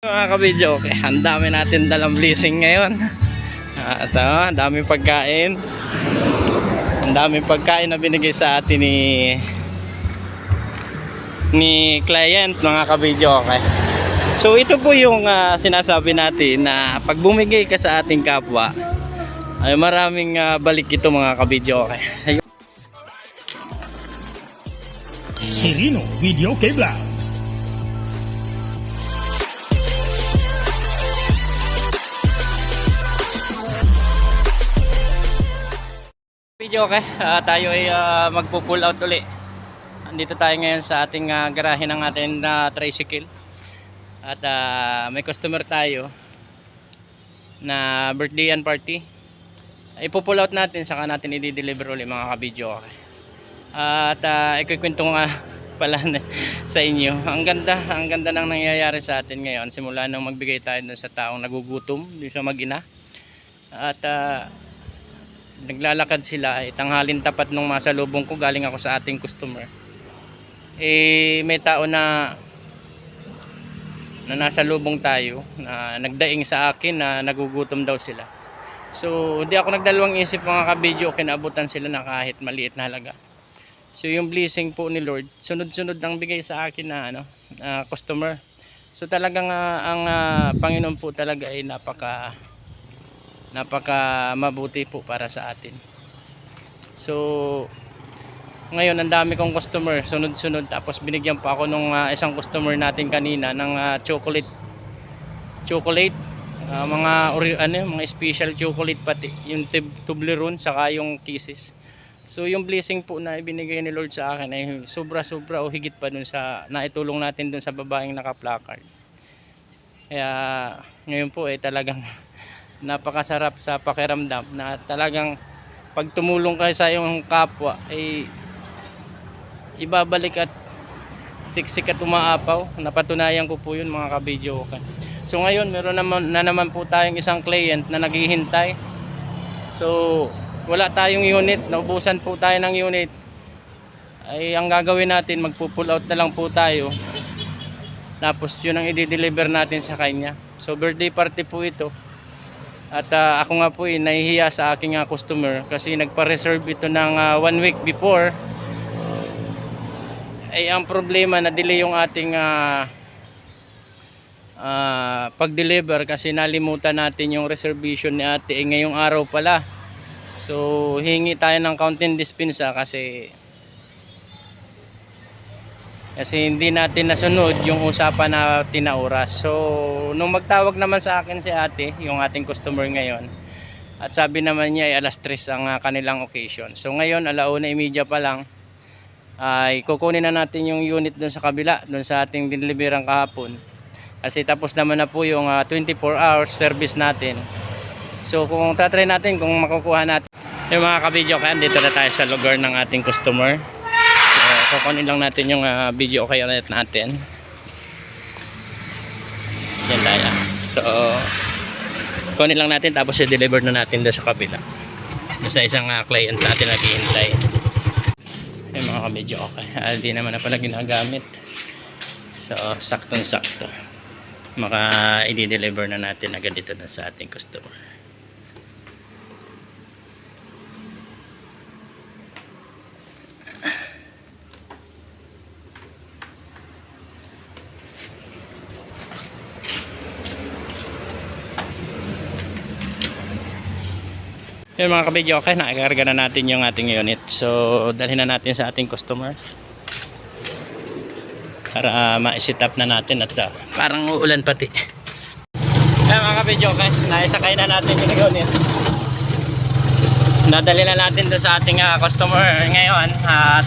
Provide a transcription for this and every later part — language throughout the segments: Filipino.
Mga kabidyo, okay, ang dami natin dalang blessing ngayon. At daming pagkain. Ang daming pagkain na binigay sa atin ni client, mga kabidyo, okay. So ito po yung sinasabi natin na pag bumigay ka sa ating kapwa ay maraming balik ito, mga kabidyo, okay. Serino Video Vlogs. Video, okay, tayo ay magpo-pull out uli. Andito tayo ngayon sa ating garahe ng ating tricycle. At may customer tayo na birthday and party. Ipo-pull out natin, saka natin i-deliver uli, mga kabidyo, okay. At ikukwento nga pala sa inyo. Ang ganda ng nangyayari sa atin ngayon simula nung magbigay tayo dun sa taong nagugutom, dun sa mag-ina. At naglalakad sila, tanghalin tapat nung masalubong ko, galing ako sa ating customer. May tao na nasa lubong tayo na nagdaing sa akin na nagugutom daw sila. So hindi ako nagdalawang isip, mga kabidyo, kinabutan sila na kahit maliit na halaga. So yung blessing po ni Lord, sunod-sunod ang bigay sa akin na customer. So talagang ang Panginoon po talaga ay napaka mabuti po para sa atin. So ngayon ang dami kong customer, sunod-sunod, tapos binigyan pa ako nung isang customer natin kanina ng chocolate, mga special chocolate, pati yung Toblerone saka yung Kisses. So yung blessing po na ibinigay ni Lord sa akin ay sobra-sobra o higit pa dun sa naitulong natin dun sa babaeng naka-placard. Kaya ngayon po ay talagang napakasarap sa pakiramdam na talagang pag tumulong kayo sa iyong kapwa ay ibabalik at siksik at umaapaw. Napatunayan ko po yun, mga kabidyo, okay. So ngayon meron naman po tayong isang client na naghihintay. So wala tayong unit, naubusan po tayo ng unit. Ay ang gagawin natin, magpo-pull out na lang po tayo. Tapos yun ang i-deliver natin sa kanya. So birthday party po ito. At ako nga po nahihiya sa aking customer kasi nagpa-reserve ito ng 1 week before. Ay ang problema, na-delay yung ating pag-deliver kasi nalimutan natin yung reservation ni ate ngayong araw pala. So hingi tayo ng counting dispensa kasi hindi natin nasunod yung usapan na tinauras. So nung magtawag naman sa akin si ate, yung ating customer ngayon, at sabi naman niya ay alas 3 ang kanilang occasion. So ngayon 1:30 pa lang ay kukunin na natin yung unit dun sa kabila, dun sa ating deliveran kahapon. Kasi tapos naman na po yung 24 hours service natin. So kung tatry natin kung makukuha natin yung, mga kabidyo, kaya dito na tayo sa lugar ng ating customer. So kukunin lang natin yung video kaya natin. Yan tayo. So kunin lang natin, tapos i-deliver na natin doon sa kabila, doon sa isang client natin naghihintay. Yung mga kabidyo, okay. Hindi naman na pala ginagamit. So saktong sakto maka i-deliver na natin agad dito na sa ating customer. Yung mga kabidyo, okay, nakakarga na natin yung ating unit. So dalhin na natin sa ating customer para ma-set up na natin. At parang uulan pati. Yung mga kabidyo, okay, naisakay na natin yung unit. Nadali na natin doon sa ating customer ngayon. At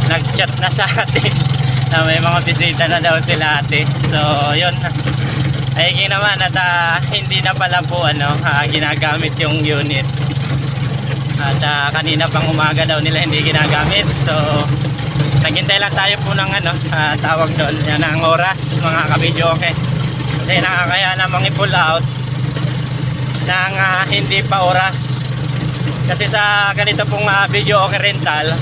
nag-chat na sa atin na may mga bisita na daw sila ate. So yun, ay naman at hindi na pala po ginagamit yung unit. At kanina pang umaga daw nila hindi ginagamit. So naghintay lang tayo po ng tawag doon, yan ang oras, mga kabidyo, okay. Kasi nakakaya namang i-pull out ng hindi pa oras. Kasi sa ganito pong video okay rental,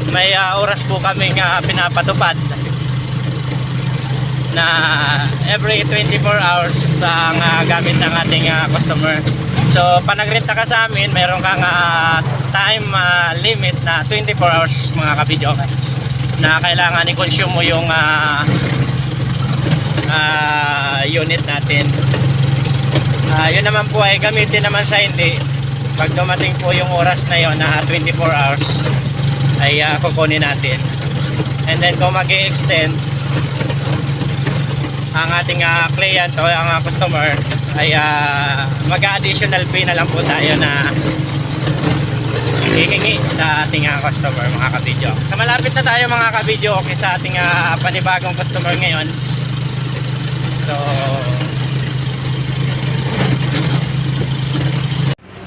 may oras po kaming pinapatupad na every 24 hours ang gamit ng ating customer. So pag nagrenta ka sa amin, meron kang time limit na 24 hours mga kabidyo na kailangan i-consume mo yung unit natin. Yun naman po ay gamitin naman sa hindi. Pag dumating po yung oras na yon na 24 hours ay kukunin natin. And then kung mag-i-extend ang ating client o ang customer ay mag-additional fee na lang po tayo na hihingi sa ating customer mga kabidyo. So malapit na tayo mga kabidyo okay, sa ating panibagong customer ngayon. So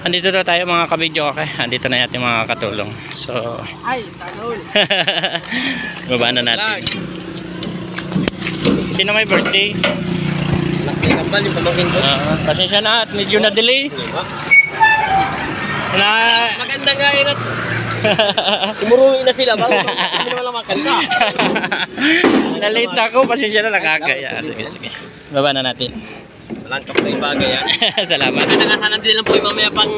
andito na tayo mga kabidyo okay. Andito na yung ating mga katulong. So Ay, sanol. baba na natin. Sino may birthday? Nakikambal yung pamangkin ko. Pasensya na at medyo na delay. Na Maganda nga yun at umuruwi na sila. Bago hindi naman lang makanta. na-late na ako, pasensya na nakakaya. Sige, sige. Baba na natin. Walang kapagay-bagay yan. Salamat. Sabi na nga sana din lang po yung mamaya pang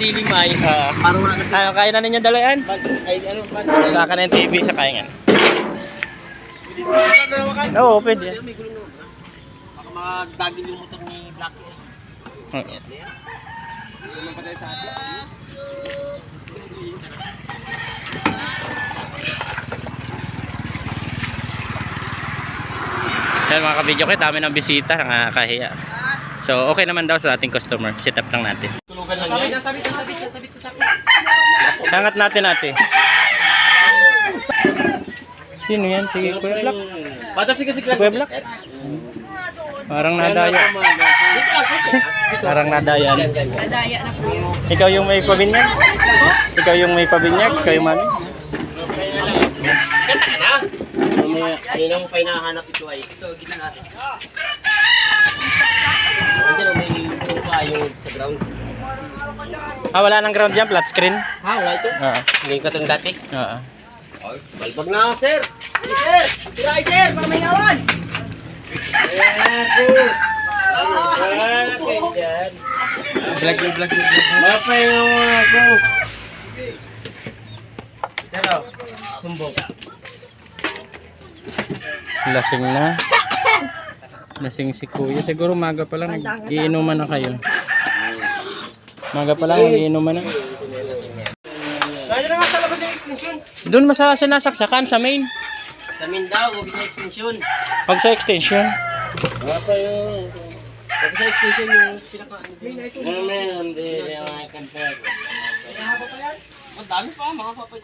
diling may. Parang wala na sa... Ano, kaya na ninyo dalayan? Ay, ano, Saka na yung TV sa kaya nga. Oo, pwede. May gulong naman. Baka magdagin yung motor ni Black. Gulong pa tayo sa atin. Yan mga kabidyo ko, dami ng bisita, nakakahiya. So okay naman daw sa ating customer. Sit up lang natin. Tulugan lang yan. Sabit sa sakit. Hangat natin natin. Sino yan? Si Kuya Black? Bata sige Kuya Black? Parang nadaya. Parang nadaya. Nadaya na po yun. Ikaw yung may pabinyag? Ikaw yung may pabinyag? Ikaw yung mami? Kanta ka na? Kanina mo pa hinahanap ito ay. So, gina natin. Hindi na may lupa yung sa ground. Wala nang ground dyan, flat screen? Ha, wala ito? Oo. Hindi ka itong dati. Oo. Ay, balbag na, sir! Hey, sir! Tiray, sir! Para may nawan! Vlog. Mapay yung ako. Pero, sumbok. Lasing na. Lasing si kuya. Siguro maga pa lang. Iinuman na kayo. Maga pa lang. Iinuman na. Kaya na nga sa labas yung extension. Doon sinasaksakan sa main. Sa Mindanao, huwag sa extension. Pag sa extension. Huwag sa extension yung pinaka... Ang dami pa, mga papay.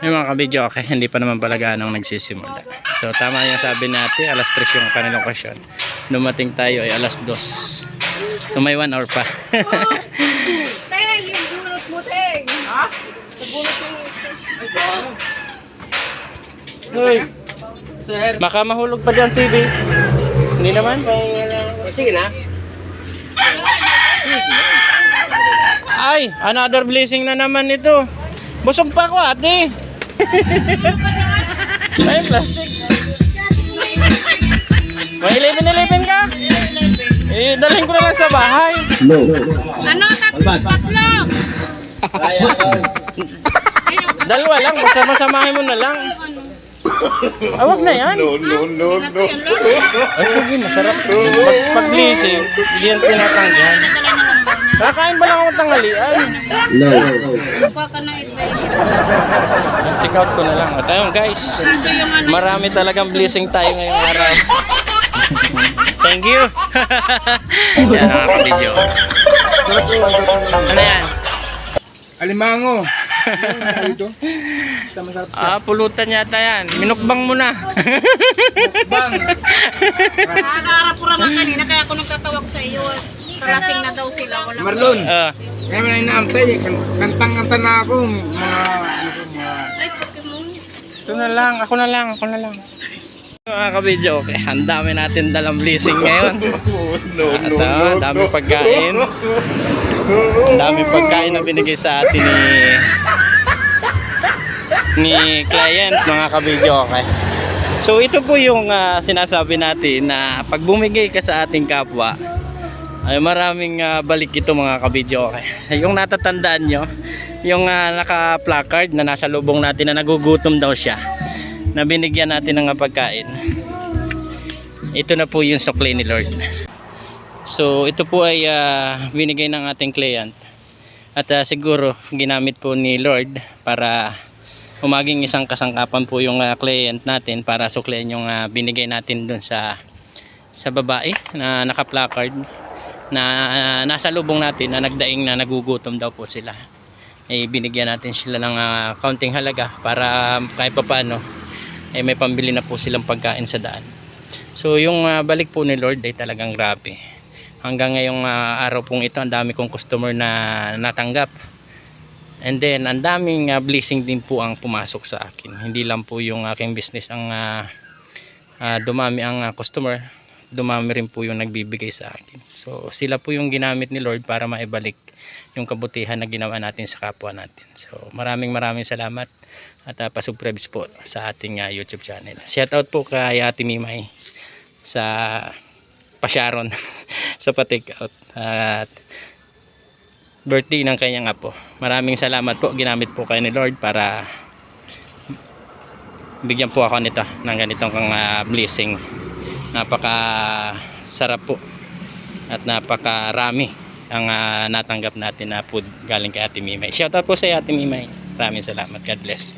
Yung mga kabidyo, okay, hindi pa naman pala ganong nagsisimula. So tama yung sabi natin, alas 3 yung kanilang okasyon. Dumating tayo ay alas 2. So may 1 hour pa. Teng, yung bunot mo, Teng. Ha? Nabunot mo yung extension. Hoy, Sir, baka mahulog pa dyan TV. Hindi naman. sige na. Ay, another blessing na naman ito. Busog pa ako ate. Ay, plastic. May 11 ka? Dalhin ko na lang sa bahay. Ano? Tatlo! Dalawa lang, basta masamahin mo na lang. Awag na yan. No. Ay, sige, masarap. Pag blessing, yan tinatanggihan. Kakain ba lang ako tanghalian? Kuha ka ng iba. Take out ko na lang. At ayun guys, Kaso yung ano, marami talagang blessing tayo ngayong araw. Thank you. Yan mga kapidyo. Ano yan? Alimango. Ito. Sa masarap siya. Pulutan yata yan. Minukbang mo na. Bang. nakakaarap ko naman kanina kaya ako nagtatawag sa iyo. Kalasing na daw sila. Wala Marlon. Ah, Kaya mo na inaantay. Kantang-kanta na ako. Mga... Ay, Pokemon. ito na lang. Ako na lang. Mga kabidyo, okay. Ang dami natin dalang blessing ngayon. At dami pagkain. Ang dami pagkain na binigay sa atin ni client, mga kabidyo, okay. So ito po yung sinasabi natin na pag bumigay ka sa ating kapwa ay maraming balik ito mga kabidyo. Okay. Yung natatandaan nyo, yung naka-placard na nasa lubong natin na nagugutom daw siya, na binigyan natin ng pagkain. Ito na po yung sukli ni Lord. So ito po ay binigay ng ating client. At siguro ginamit po ni Lord para umaging isang kasangkapan po yung client natin para suklian yung binigay natin dun sa babae na naka-placard na nasa lubong natin na nagdaing na nagugutom daw po sila. Binigyan natin sila ng kaunting halaga para kahit papaano may pambili na po silang pagkain sa daan. So yung balik po ni Lord ay talagang grabe. Hanggang ngayong araw pong ito, ang dami kong customer na natanggap. And then ang daming blessing din po ang pumasok sa akin. Hindi lang po yung aking business ang dumami ang customer, dumami rin po yung nagbibigay sa akin. So sila po yung ginamit ni Lord para maibalik yung kabutihan na ginawa natin sa kapwa natin. So maraming salamat at pasubscribe po sa ating YouTube channel. Shout out po kay Ate Mimay sa pasyaron sa pa-take out at birthday ng kanyang apo. Maraming salamat po, ginamit po kayo ni Lord para bigyan po ako nito ng ganitong blessing. Napaka sarap po at napakarami ang natanggap natin na food galing kay Ate Mimay. Shout out po sa Ate Mimay. Maraming salamat. God bless.